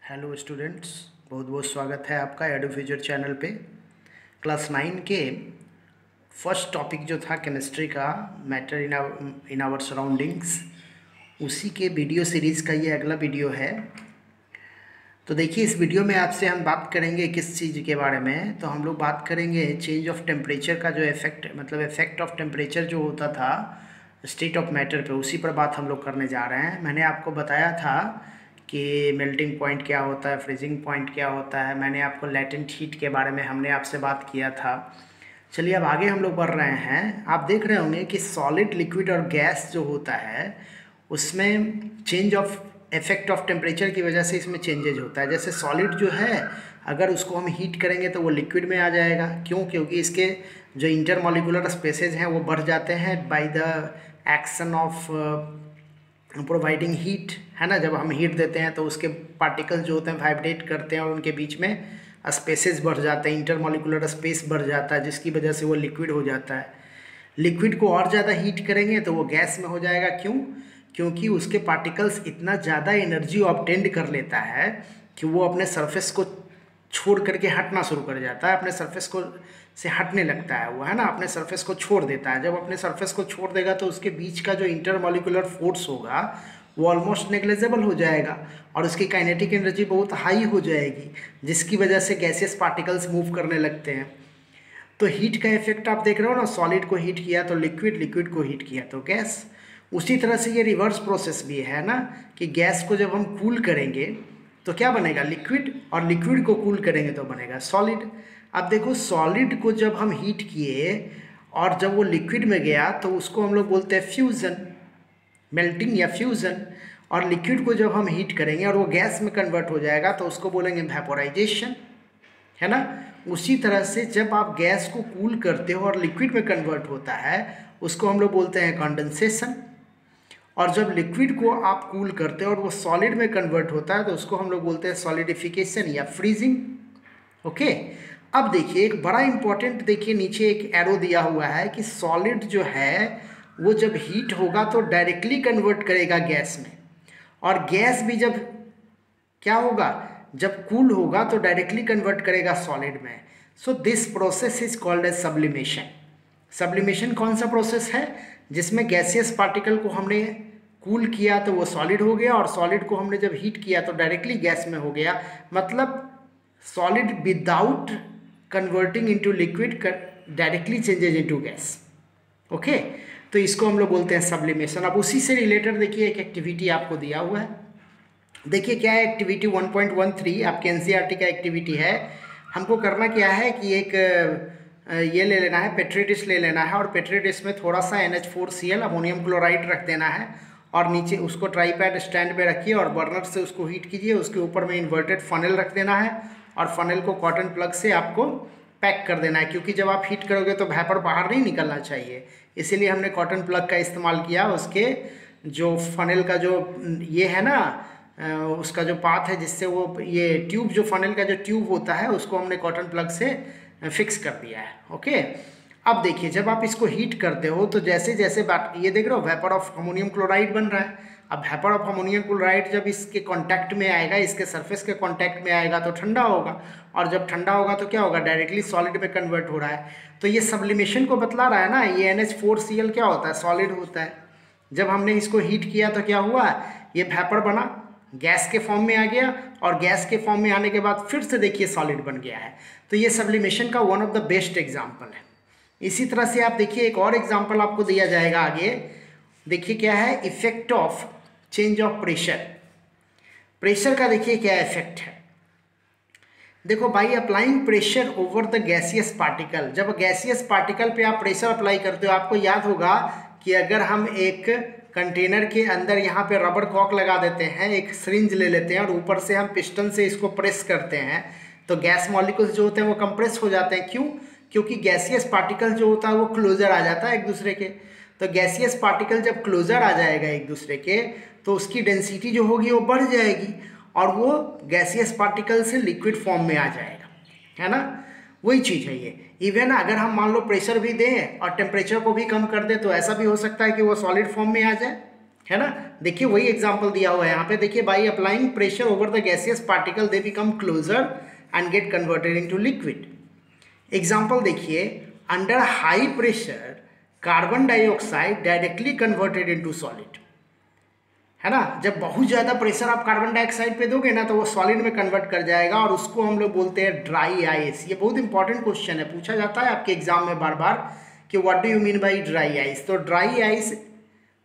Hello students, बहुत बहुत स्वागत है आपका एडू फ्यूचर चैनल पे। क्लास 9 के फर्स्ट टॉपिक जो था केमिस्ट्री का, मैटर इन आवर सराउंडिंग्स, उसी के वीडियो सीरीज़ का ये अगला वीडियो है। तो देखिए, इस वीडियो में आपसे हम बात करेंगे किस चीज़ के बारे में। तो हम लोग बात करेंगे चेंज ऑफ टेम्परेचर का जो इफेक्ट, मतलब इफेक्ट ऑफ टेम्परेचर जो होता था स्टेट ऑफ मैटर पे, उसी पर बात हम लोग करने जा रहे हैं। मैंने आपको बताया था कि मेल्टिंग पॉइंट क्या होता है, फ्रीजिंग पॉइंट क्या होता है। मैंने आपको लैटेंट हीट के बारे में हमने आपसे बात किया था। चलिए, अब आगे हम लोग बढ़ रहे हैं। आप देख रहे होंगे कि सॉलिड, लिक्विड और गैस जो होता है उसमें change of effect of temperature की वजह से इसमें चेंजेज होता है। जैसे सॉलिड जो है, अगर उसको हम हीट करेंगे तो वो लिक्विड में आ जाएगा। क्यों? क्योंकि इसके जो इंटरमॉलिक्यूलर स्पेसेज हैं वो बढ़ जाते हैं by the action of providing heat, है ना। जब हम हीट देते हैं तो उसके पार्टिकल जो होते हैं वाइब्रेट करते हैं और उनके बीच में स्पेसेस बढ़ जाते हैं, इंटरमॉलिक्यूलर स्पेस बढ़ जाता है, जिसकी वजह से वो लिक्विड हो जाता है। लिक्विड को और ज़्यादा हीट करेंगे तो वो गैस में हो जाएगा। क्यों? क्योंकि उसके पार्टिकल्स इतना ज़्यादा एनर्जी ऑब्टेंड कर लेता है कि वो अपने सरफेस को छोड़ करके हटना शुरू कर जाता है, अपने सरफेस को से हटने लगता है वो, है ना, अपने सरफेस को छोड़ देता है। जब अपने सरफेस को छोड़ देगा तो उसके बीच का जो इंटरमॉलिक्यूलर फोर्स होगा वो ऑलमोस्ट नेग्लिजिबल हो जाएगा और उसकी काइनेटिक एनर्जी बहुत हाई हो जाएगी, जिसकी वजह से गैसियस पार्टिकल्स मूव करने लगते हैं। तो हीट का इफेक्ट आप देख रहे हो ना, सॉलिड को हीट किया तो लिक्विड, लिक्विड को हीट किया तो गैस। उसी तरह से ये रिवर्स प्रोसेस भी है ना, कि गैस को जब हम कूल करेंगे तो क्या बनेगा? लिक्विड, और लिक्विड को कूल करेंगे तो बनेगा सॉलिड। अब देखो, सॉलिड को जब हम हीट किए और जब वो लिक्विड में गया तो उसको हम लोग बोलते हैं फ्यूज़न, मेल्टिंग या फ्यूज़न। और लिक्विड को जब हम हीट करेंगे और वो गैस में कन्वर्ट हो जाएगा तो उसको बोलेंगे वेपोराइजेशन, है ना। उसी तरह से जब आप गैस को कूल करते हो और लिक्विड में कन्वर्ट होता है उसको हम लोग बोलते हैं कंडेंसेशन। और जब लिक्विड को आप कूल करते हो और वो सॉलिड में कन्वर्ट होता है तो उसको हम लोग बोलते हैं सॉलिडिफिकेशन या फ्रीजिंग। ओके। अब देखिए, एक बड़ा इंपॉर्टेंट, देखिए नीचे एक एरो दिया हुआ है कि सॉलिड जो है वो जब हीट होगा तो डायरेक्टली कन्वर्ट करेगा गैस में, और गैस भी जब क्या होगा, जब कूल होगा तो डायरेक्टली कन्वर्ट करेगा सॉलिड में। So this process is called as sublimation. Sublimation कौन सा प्रोसेस है? जिसमें गैसियस पार्टिकल को हमने कूल किया तो वो सॉलिड हो गया, और सॉलिड को हमने जब हीट किया तो डायरेक्टली गैस में हो गया। मतलब solid without converting into liquid directly changes into gas. Okay, तो इसको हम लोग बोलते हैं सब्लिमेशन। अब उसी से रिलेटेड देखिए एक एक्टिविटी आपको दिया हुआ है। देखिए क्या है एक्टिविटी 1.13, आपके एनसीईआरटी का एक्टिविटी है। हमको करना क्या है कि एक ये ले लेना है, पेट्री डिश ले लेना है, और पेट्री डिश में थोड़ा सा NH4Cl अमोनियम क्लोराइड रख देना है, और नीचे उसको ट्राईपैड स्टैंड पे रखिए और बर्नर से उसको हीट कीजिए। उसके ऊपर में इन्वर्टेड फनल रख देना है और फनल को कॉटन प्लग से आपको पैक कर देना है, क्योंकि जब आप हीट करोगे तो वेपर बाहर नहीं निकलना चाहिए, इसीलिए हमने कॉटन प्लग का इस्तेमाल किया। उसके जो फनल का जो ये है ना, उसका जो पाथ है जिससे वो ये ट्यूब, जो फनल का जो ट्यूब होता है उसको हमने कॉटन प्लग से फिक्स कर दिया है। ओके। अब देखिए, जब आप इसको हीट करते हो तो जैसे जैसे ये देख रहे हो वेपर ऑफ अमोनियम क्लोराइड बन रहा है। अब वेपर ऑफ अमोनियम क्लोराइड जब इसके कांटेक्ट में आएगा, इसके सरफेस के कांटेक्ट में आएगा तो ठंडा होगा, और जब ठंडा होगा तो क्या होगा? डायरेक्टली सॉलिड में कन्वर्ट हो रहा है। तो ये सब्लिमेशन को बतला रहा है ना। ये NH4Cl क्या होता है? सॉलिड होता है। जब हमने इसको हीट किया तो क्या हुआ? ये वेपर बना, गैस के फॉर्म में आ गया, और गैस के फॉर्म में आने के बाद फिर से देखिए सॉलिड बन गया है। तो ये सब्लिमेशन का one of the best example है। इसी तरह से आप देखिए एक और एग्जाम्पल आपको दिया जाएगा आगे। देखिए क्या है, effect of change of pressure. Pressure का देखिए क्या इफेक्ट है। देखो, by applying pressure over the gaseous particle, जब गैसियस पार्टिकल पे आप प्रेशर अप्लाई करते हो, आपको याद होगा कि अगर हम एक कंटेनर के अंदर यहाँ पे रबर कॉक लगा देते हैं, एक सिरिंज ले लेते हैं और ऊपर से हम पिस्टन से इसको प्रेस करते हैं तो गैस मॉलिक्यूल्स जो होते हैं वो कंप्रेस हो जाते हैं। क्यों? क्योंकि गैसियस पार्टिकल जो होता है वो क्लोजर आ जाता है एक दूसरे के। तो गैसियस पार्टिकल जब क्लोजर आ जाएगा एक दूसरे के तो उसकी डेंसिटी जो होगी वो बढ़ जाएगी, और वो गैसियस पार्टिकल से लिक्विड फॉर्म में आ जाएगा, है ना। वही चीज़ है ये। इवन अगर हम मान लो प्रेशर भी दें और टेम्परेचर को भी कम कर दें तो ऐसा भी हो सकता है कि वो सॉलिड फॉर्म में आ जाए। है ना। देखिए वही एग्जांपल दिया हुआ है यहाँ पे, देखिए by applying pressure over the gaseous particle they become closer and get converted into liquid. Example देखिए, under high pressure carbon dioxide directly converted into solid, है ना। जब बहुत ज़्यादा प्रेशर आप कार्बन डाइऑक्साइड पे दोगे ना तो वो सॉलिड में कन्वर्ट कर जाएगा और उसको हम लोग बोलते हैं ड्राई आइस। ये बहुत इंपॉर्टेंट क्वेश्चन है, पूछा जाता है आपके एग्जाम में बार बार कि what do you mean by dry ice. तो dry ice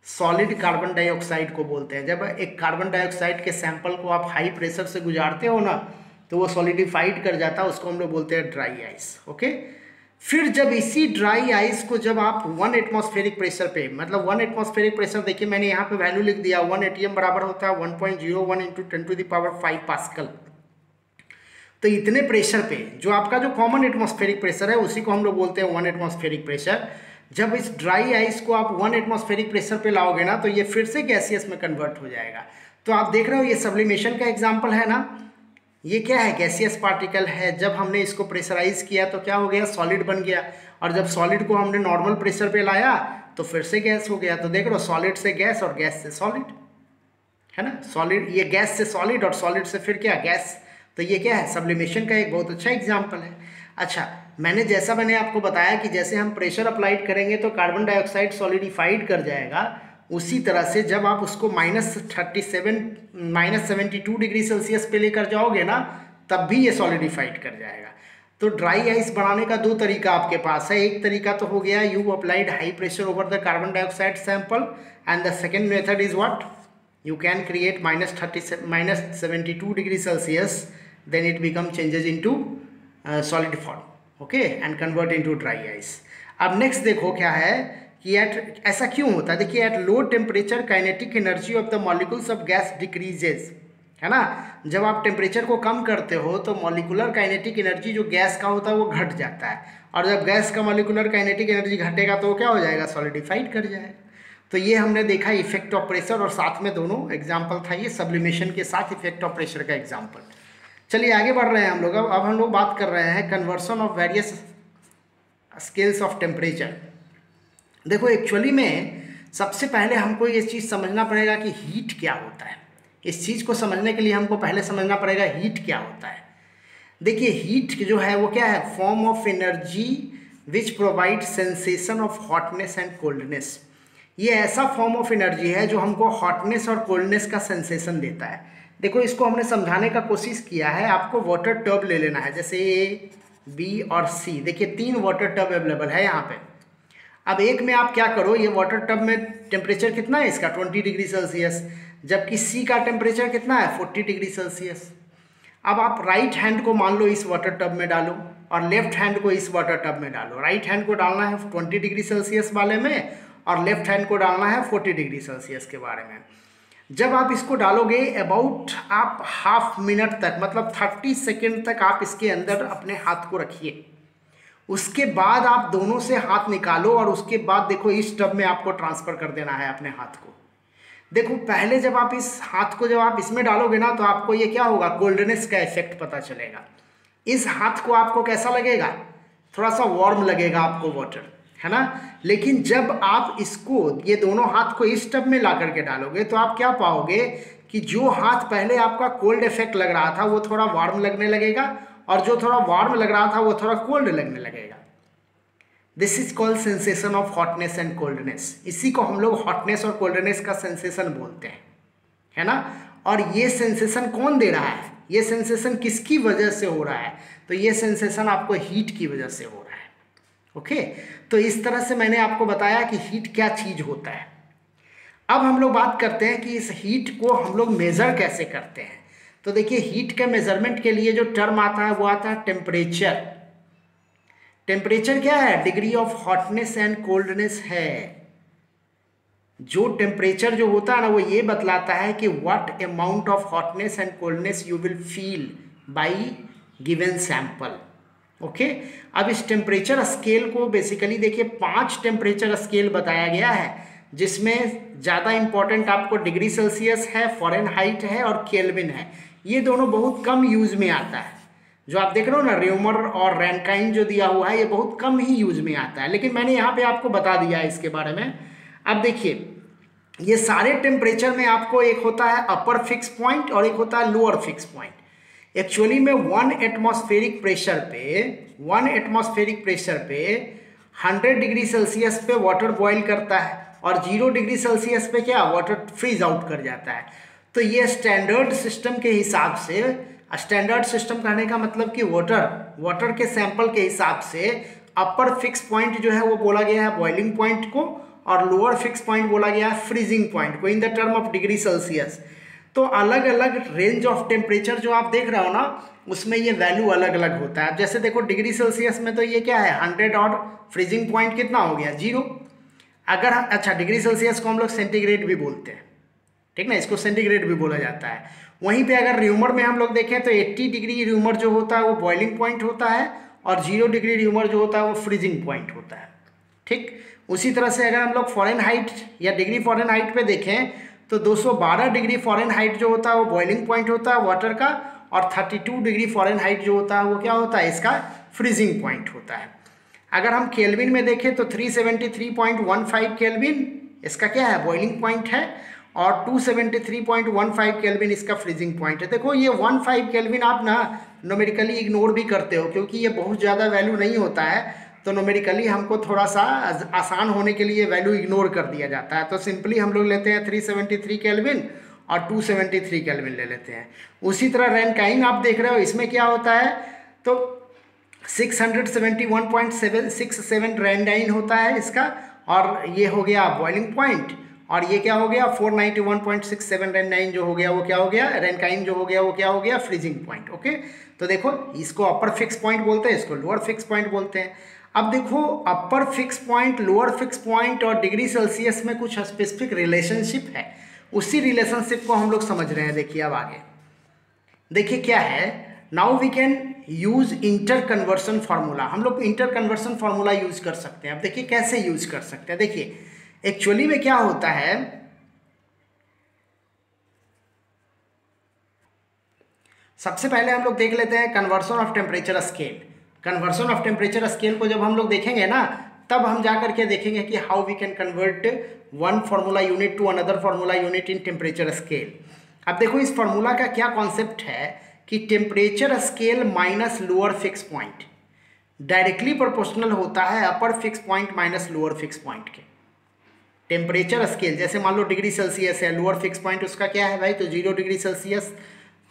solid carbon dioxide को बोलते हैं। जब एक कार्बन डाइऑक्साइड के सैंपल को आप हाई प्रेशर से गुजारते हो ना तो वो सॉलिडिफाइड कर जाता है, उसको हम लोग बोलते हैं ड्राई आइस। ओके, फिर जब इसी ड्राई आइस को जब आप 1 एटमॉस्फेरिक प्रेशर पे, मतलब 1 एटमॉस्फेरिक प्रेशर देखिए मैंने यहाँ पे वैल्यू लिख दिया, 1 atm बराबर होता है 1.01 इंटू 10⁵ पास्कल। तो इतने प्रेशर पे जो आपका जो कॉमन एटमॉस्फेरिक प्रेशर है उसी को हम लोग बोलते हैं 1 एटमॉस्फेरिक प्रेशर। जब इस ड्राई आइस को आप 1 एटमॉस्फेरिक प्रेशर पे लाओगे ना तो ये फिर से गैसियस में कन्वर्ट हो जाएगा। तो आप देख रहे हो ये सब्लिमेशन का एग्जाम्पल है ना। ये क्या है, गैसियस पार्टिकल है। जब हमने इसको प्रेशराइज किया तो क्या हो गया, सॉलिड बन गया। और जब सॉलिड को हमने नॉर्मल प्रेशर पे लाया तो फिर से गैस हो गया। तो देख लो, सॉलिड से गैस और गैस से सॉलिड, है ना। सॉलिड, ये गैस से सॉलिड और सॉलिड से फिर क्या, गैस। तो ये क्या है, सब्लिमेशन का एक बहुत अच्छा एग्जाम्पल है। अच्छा, मैंने आपको बताया कि जैसे हम प्रेशर अप्लाइड करेंगे तो कार्बन डाइऑक्साइड सॉलिडिफाइड कर जाएगा, उसी तरह से जब आप उसको -72 डिग्री सेल्सियस पे लेकर जाओगे ना तब भी ये सॉलिडिफाइड कर जाएगा। तो ड्राई आइस बनाने का 2 तरीका आपके पास है। एक तरीका तो हो गया you applied high pressure over the carbon dioxide sample, and the second method is what, you can create -72 degree Celsius, then it become changes into solid form, okay, and convert into dry ice। अब next देखो क्या है कि ऐसा क्यों होता है। देखिए, at low temperature kinetic energy of the molecules of gas decreases, है ना। जब आप टेम्परेचर को कम करते हो तो मॉलिकुलर काइनेटिक एनर्जी जो गैस का होता है वो घट जाता है, और जब गैस का मॉलिकुलर काइनेटिक एनर्जी घटेगा तो वो क्या हो जाएगा, सॉलिडिफाइड कर जाएगा। तो ये हमने देखा इफेक्ट ऑफ प्रेशर, और साथ में दोनों एग्जाम्पल था ये सब्लिमेशन के साथ इफेक्ट ऑफ प्रेशर का एग्जाम्पल। चलिए आगे बढ़ रहे हैं हम लोग। अब हम लोग बात कर रहे हैं conversion of various scales of temperature. देखो, एक्चुअली में सबसे पहले हमको ये चीज़ समझना पड़ेगा कि हीट क्या होता है। इस चीज़ को समझने के लिए हमको पहले समझना पड़ेगा हीट क्या होता है। देखिए, हीट जो है वो क्या है, form of energy which provide sensation of hotness and coldness. ये ऐसा फॉर्म ऑफ एनर्जी है जो हमको हॉटनेस और कोल्डनेस का सेंसेशन देता है। देखो, इसको हमने समझाने का कोशिश किया है। आपको वाटर टब ले लेना है, जैसे ए, बी और सी। देखिए 3 वाटर टब अवेलेबल है यहाँ पे। अब एक में आप क्या करो, ये वाटर टब में टेम्परेचर कितना है इसका, 20 डिग्री सेल्सियस, जबकि सी का टेम्परेचर कितना है, 40 डिग्री सेल्सियस। अब आप राइट हैंड को मान लो इस वाटर टब में डालो और लेफ्ट हैंड को इस वाटर टब में डालो। राइट हैंड को डालना है 20 डिग्री सेल्सियस वाले में और लेफ्ट हैंड को डालना है 40 डिग्री सेल्सियस के बारे में। जब आप इसको डालोगे अबाउट आप हाफ मिनट तक, मतलब 30 सेकेंड तक आप इसके अंदर अपने हाथ को रखिए। उसके बाद आप दोनों से हाथ निकालो और उसके बाद देखो इस टब में आपको ट्रांसफ़र कर देना है अपने हाथ को। देखो, पहले जब आप इस हाथ को जब आप इसमें डालोगे ना तो आपको ये क्या होगा, कोल्डनेस का इफेक्ट पता चलेगा। इस हाथ को आपको कैसा लगेगा, थोड़ा सा वार्म लगेगा आपको वाटर, है ना। लेकिन जब आप इसको, ये दोनों हाथ को इस टब में ला करके डालोगे तो आप क्या पाओगे कि जो हाथ पहले आपका कोल्ड इफेक्ट लग रहा था वो थोड़ा वार्म लगने लगेगा, और जो थोड़ा वार्म लग रहा था वो थोड़ा कोल्ड लगने लगेगा। This is called sensation of hotness and coldness. इसी को हम लोग हॉटनेस और कोल्डनेस का सेंसेशन बोलते हैं, है ना। और ये सेंसेशन कौन दे रहा है, ये सेंसेशन किसकी वजह से हो रहा है, तो ये सेंसेशन आपको हीट की वजह से हो रहा है। ओके, तो इस तरह से मैंने आपको बताया कि हीट क्या चीज़ होता है। अब हम लोग बात करते हैं कि इस हीट को हम लोग मेज़र कैसे करते हैं। तो देखिए, हीट के मेजरमेंट के लिए जो टर्म आता है वो आता है टेम्परेचर। टेम्परेचर क्या है, degree of hotness and coldness है। जो टेम्परेचर जो होता है ना वो ये बतलाता है कि what amount of hotness and coldness you will feel by given sample. Okay, अब इस टेम्परेचर स्केल को बेसिकली देखिए 5 टेम्परेचर स्केल बताया गया है, जिसमें ज़्यादा इंपॉर्टेंट आपको डिग्री सेल्सियस है, फ़ारेनहाइट है और केल्विन है। ये दोनों बहुत कम यूज़ में आता है। जो आप देख रहे हो ना, रेमर और रैनकाइन जो दिया हुआ है ये बहुत कम ही यूज़ में आता है, लेकिन मैंने यहाँ पे आपको बता दिया है इसके बारे में। अब देखिए, ये सारे टेम्परेचर में आपको एक होता है अपर फिक्स पॉइंट और एक होता है लोअर फिक्स पॉइंट। एक्चुअली में 1 एटमॉस्फेरिक प्रेशर पे 100 डिग्री सेल्सियस पे वाटर बॉईल करता है और 0 डिग्री सेल्सियस पे क्या वाटर फ्रीज आउट कर जाता है। तो ये स्टैंडर्ड सिस्टम के हिसाब से, स्टैंडर्ड सिस्टम कहने का मतलब कि वाटर के सैंपल के हिसाब से अपर फिक्स पॉइंट जो है वो बोला गया है बॉइलिंग पॉइंट को और लोअर फिक्स पॉइंट बोला गया है फ्रीजिंग पॉइंट को in the term of degree Celsius. तो अलग अलग रेंज ऑफ टेम्परेचर जो आप देख रहे हो ना उसमें ये वैल्यू अलग अलग होता है। जैसे देखो डिग्री सेल्सियस में तो ये क्या है 100 और फ्रीजिंग पॉइंट कितना हो गया 0। अगर अच्छा डिग्री सेल्सियस को हम लोग सेंटीग्रेड भी बोलते हैं, ठीक ना, इसको सेंटीग्रेड भी बोला जाता है। वहीं पे अगर र्यूमर में हम लोग देखें तो 80 डिग्री र्यूमर जो होता है वो बॉइलिंग पॉइंट होता है और 0 डिग्री र्यूमर जो होता है वो फ्रीजिंग पॉइंट होता है। ठीक उसी तरह से अगर हम लोग फ़ारेनहाइट या डिग्री फ़ारेनहाइट पे देखें तो 212 डिग्री फ़ारेनहाइट जो होता है वो बॉइलिंग पॉइंट होता है वाटर का और 32 डिग्री फ़ारेनहाइट जो होता है वो क्या होता है इसका फ्रीजिंग पॉइंट होता है। अगर हम केल्विन में देखें तो 373.15 केल्विन इसका क्या है बॉइलिंग पॉइंट है और 273.15 केल्विन इसका फ्रीजिंग पॉइंट है। देखो ये 15 केल्विन आप ना न्यूमेरिकली इग्नोर भी करते हो क्योंकि ये बहुत ज़्यादा वैल्यू नहीं होता है, तो न्यूमेरिकली हमको थोड़ा सा आसान होने के लिए वैल्यू इग्नोर कर दिया जाता है। तो सिंपली हम लोग लेते हैं 373 केल्विन और 273 केल्विन ले लेते हैं। उसी तरह रैंकाइन आप देख रहे हो इसमें क्या होता है तो 671.767 रैंकाइन होता है इसका और ये हो गया बॉइलिंग पॉइंट और ये क्या हो गया 491.67 रैंकाइन जो हो गया वो क्या हो गया रैंकाइन जो हो गया वो क्या हो गया फ्रीजिंग पॉइंट। ओके तो देखो इसको अपर फिक्स पॉइंट बोलते हैं, इसको लोअर फिक्स पॉइंट बोलते हैं। अब देखो अपर fix point lower fix point और डिग्री सेल्सियस में कुछ स्पेसिफिक रिलेशनशिप है, उसी रिलेशनशिप को हम लोग समझ रहे हैं। देखिए अब आगे देखिए क्या है, now we can use inter conversion formula. हम लोग इंटर कन्वर्सन फार्मूला यूज कर सकते हैं। अब देखिए कैसे यूज कर सकते हैं। देखिए एक्चुअली में क्या होता है, सबसे पहले हम लोग देख लेते हैं conversion of temperature scale. Conversion of temperature scale को जब हम लोग देखेंगे ना तब हम जा करके देखेंगे कि how we can convert one formula unit to another formula unit in temperature scale. अब देखो इस फार्मूला का क्या कॉन्सेप्ट है कि temperature scale minus lower fix point directly proportional होता है upper fix point minus lower fix point के। टेम्परेचर स्केल जैसे मान लो डिग्री सेल्सियस है, लोअर फिक्स पॉइंट उसका क्या है भाई तो 0 डिग्री सेल्सियस,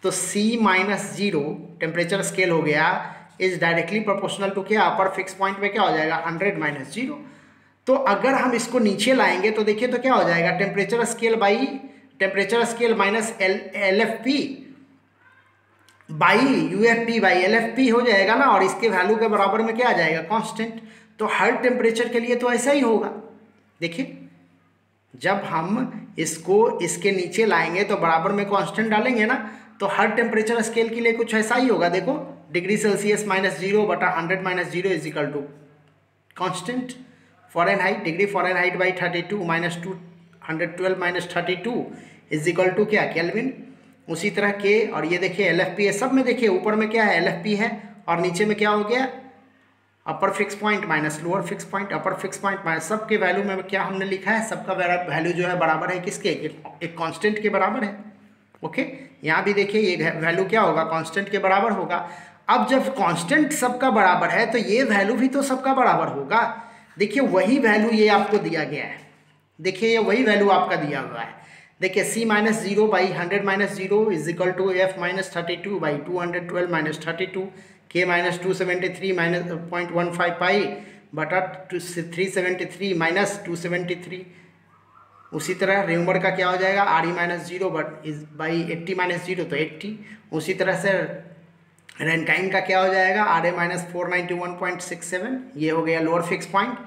तो C-0 टेम्परेचर स्केल हो गया इज डायरेक्टली प्रोपोर्शनल टू क्या अपर फिक्स पॉइंट में क्या हो जाएगा 100 - 0। तो अगर हम इसको नीचे लाएंगे तो देखिए तो क्या हो जाएगा temperature scale minus LFP by UFP by LFP हो जाएगा ना और इसके वैल्यू के बराबर में क्या आ जाएगा कांस्टेंट। तो हर टेम्परेचर के लिए तो ऐसा ही होगा। देखिए जब हम इसको इसके नीचे लाएंगे तो बराबर में कांस्टेंट डालेंगे ना तो हर टेम्परेचर स्केल के लिए कुछ ऐसा ही होगा। देखो डिग्री सेल्सियस -0 बटा 100 - 0 is equal to constant. Fahrenheit degree Fahrenheit by 32 -212 - 32 is equal to क्या केल्विन। उसी तरह के और ये देखिए LFP है, सब में देखिए ऊपर में क्या है LFP है और नीचे में क्या हो गया अपर fix point minus lower fix point, अपर फिक्स पॉइंट माइनस सबके वैल्यू में क्या हमने लिखा है सबका वैल्यू जो है बराबर है किसके एक कांस्टेंट के बराबर है। ओके यहाँ भी देखिए ये वैल्यू क्या होगा कांस्टेंट के बराबर होगा। अब जब कांस्टेंट सबका बराबर है तो ये वैल्यू भी तो सबका बराबर होगा। देखिए वही वैल्यू ये आपको दिया गया है, देखिए ये वही वैल्यू आपका दिया हुआ है। देखिए C-0 by 100 - 0 is equal to F-32 by 212 - 32 K - 273 - 0.15 बटा 373 - 273। उसी तरह र्यूमर का क्या हो जाएगा RE-0 बट इज बाई 80 - 0 तो 80। उसी तरह से रैंकाइन का क्या हो जाएगा RA-491.67 ये हो गया लोअर फिक्स पॉइंट,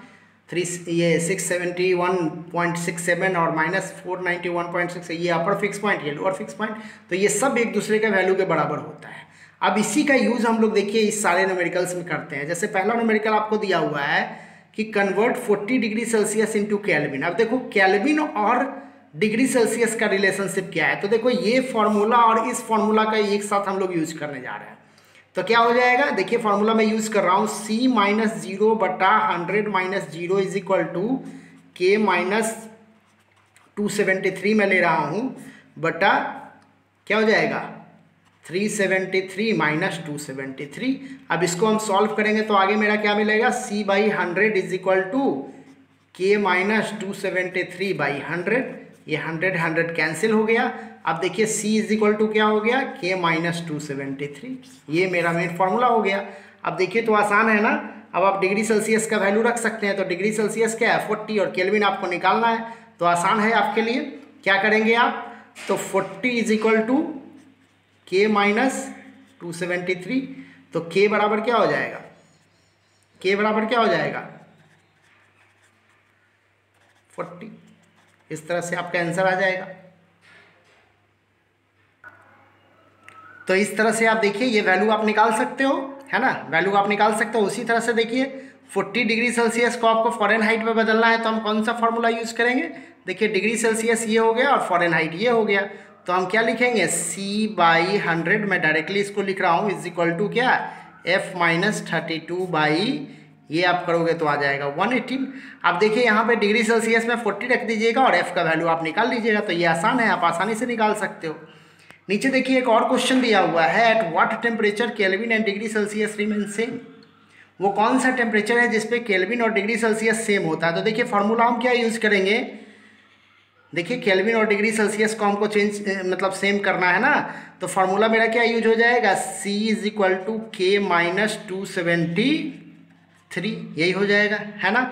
671.67 और -491.6 ये अपर फिक्स पॉइंट ये लोअर फिक्स पॉइंट। तो ये सब एक दूसरे के वैल्यू के बराबर होता है। अब इसी का यूज़ हम लोग देखिए इस सारे न्यूमेरिकल्स में करते हैं। जैसे पहला न्यूमेरिकल आपको दिया हुआ है कि convert 40 degree Celsius into kelvin. अब देखो केल्विन और डिग्री सेल्सियस का रिलेशनशिप क्या है, तो देखो ये फॉर्मूला और इस फॉर्मूला का एक साथ हम लोग यूज करने जा रहे हैं। तो क्या हो जाएगा देखिए फॉर्मूला में यूज कर रहा हूँ C-0 बटा 100 - 0 इज इक्वल टू K - 273 मैं ले रहा हूँ बटा क्या हो जाएगा 373 माइनस 273। अब इसको हम सॉल्व करेंगे तो आगे मेरा क्या मिलेगा, c/100 is equal to k minus 273 by 100। ये 100 कैंसिल हो गया। अब देखिए c इज इक्वल टू क्या हो गया, k माइनस 273। ये मेरा मेन फॉर्मूला हो गया। अब देखिए तो आसान है ना। अब आप डिग्री सेल्सियस का वैल्यू रख सकते हैं। तो डिग्री सेल्सियस क्या है 40 और केल्विन आपको निकालना है, तो आसान है आपके लिए। क्या करेंगे आप, तो 40 is equal to k minus 273। तो k बराबर क्या हो जाएगा, k बराबर क्या हो जाएगा 40। इस तरह से आपका आंसर आ जाएगा। तो इस तरह से आप देखिए ये वैल्यू आप निकाल सकते हो, है ना, वैल्यू आप निकाल सकते हो। उसी तरह से देखिए 40 डिग्री सेल्सियस को आपको फ़ारेनहाइट में बदलना है, तो हम कौन सा फॉर्मूला यूज़ करेंगे। देखिए डिग्री सेल्सियस ये हो गया और फ़ारेनहाइट ये हो गया, तो हम क्या लिखेंगे c/100, मैं डायरेक्टली इसको लिख रहा हूँ, इज इक्वल टू क्या f माइनस 32 बाई, ये आप करोगे तो आ जाएगा 118। अब देखिए यहाँ पे डिग्री सेल्सियस में 40 रख दीजिएगा और f का वैल्यू आप निकाल लीजिएगा। तो ये आसान है, आप आसानी से निकाल सकते हो। नीचे देखिए एक और क्वेश्चन दिया हुआ है, at what temperature kelvin and degree Celsius remain same. वो कौन सा टेम्परेचर है जिसपे केल्विन और डिग्री सेल्सियस सेम होता है। तो देखिए फॉर्मूला हम क्या यूज़ करेंगे, देखिए केल्विन और डिग्री सेल्सियस को हमको चेंज मतलब सेम करना है ना। तो फार्मूला मेरा क्या यूज हो जाएगा, c is equal to k minus 273, यही हो जाएगा, है ना।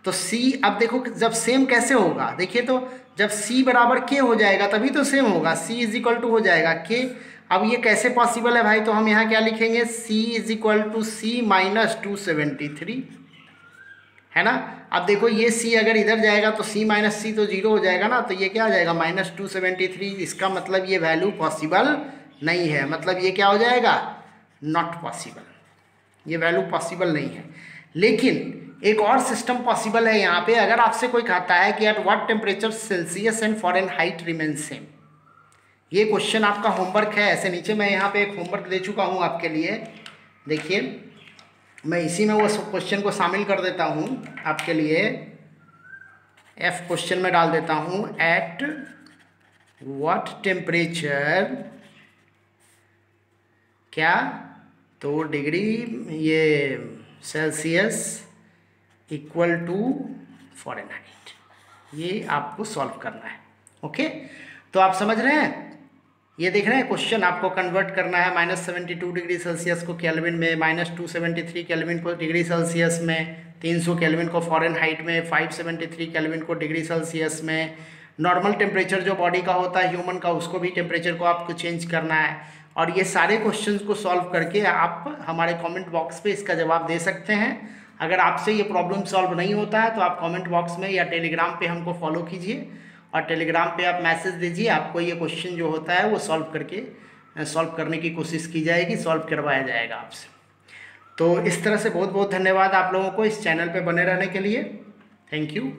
तो c, अब देखो जब सेम कैसे होगा, देखिए तो जब c बराबर k हो जाएगा तभी तो सेम होगा। c इज इक्वल टू हो जाएगा k। अब ये कैसे पॉसिबल है भाई, तो हम यहाँ क्या लिखेंगे, c is equal to c minus 273, है ना। अब देखो ये c अगर इधर जाएगा तो c माइनस सी तो जीरो हो जाएगा ना, तो ये क्या आ जाएगा माइनस 273। इसका मतलब ये वैल्यू पॉसिबल नहीं है, मतलब ये क्या हो जाएगा नॉट पॉसिबल, ये वैल्यू पॉसिबल नहीं है। लेकिन एक और सिस्टम पॉसिबल है यहाँ पे, अगर आपसे कोई कहता है कि at what temperature Celsius and Fahrenheit remain same. ये क्वेश्चन आपका होमवर्क है, ऐसे नीचे मैं यहाँ पे एक होमवर्क दे चुका हूँ आपके लिए। देखिए मैं इसी में वो क्वेश्चन को शामिल कर देता हूँ आपके लिए। F क्वेश्चन में डाल देता हूँ, एट व्हाट टेम्परेचर, क्या, तो डिग्री ये सेल्सियस इक्वल टू फ़ारेनहाइट, ये आपको सॉल्व करना है। ओके, तो आप समझ रहे हैं, ये देख रहे हैं क्वेश्चन आपको कन्वर्ट करना है -72 डिग्री सेल्सियस को केल्विन में, -273 केल्विन को डिग्री सेल्सियस में, 300 केल्विन को फ़ारेनहाइट में, 573 केल्विन को डिग्री सेल्सियस में। नॉर्मल टेम्परेचर जो बॉडी का होता है ह्यूमन का, उसको भी टेम्परेचर को आपको चेंज करना है। और ये सारे क्वेश्चंस को सॉल्व करके आप हमारे कमेंट बॉक्स पे इसका जवाब दे सकते हैं। अगर आपसे ये प्रॉब्लम सॉल्व नहीं होता है तो आप कमेंट बॉक्स में या टेलीग्राम पे हमको फॉलो कीजिए और टेलीग्राम पे आप मैसेज दीजिए, आपको ये क्वेश्चन जो होता है वो सॉल्व करने की कोशिश की जाएगी, सॉल्व करवाया जाएगा आपसे। तो इस तरह से बहुत बहुत धन्यवाद आप लोगों को इस चैनल पे बने रहने के लिए। Thank you.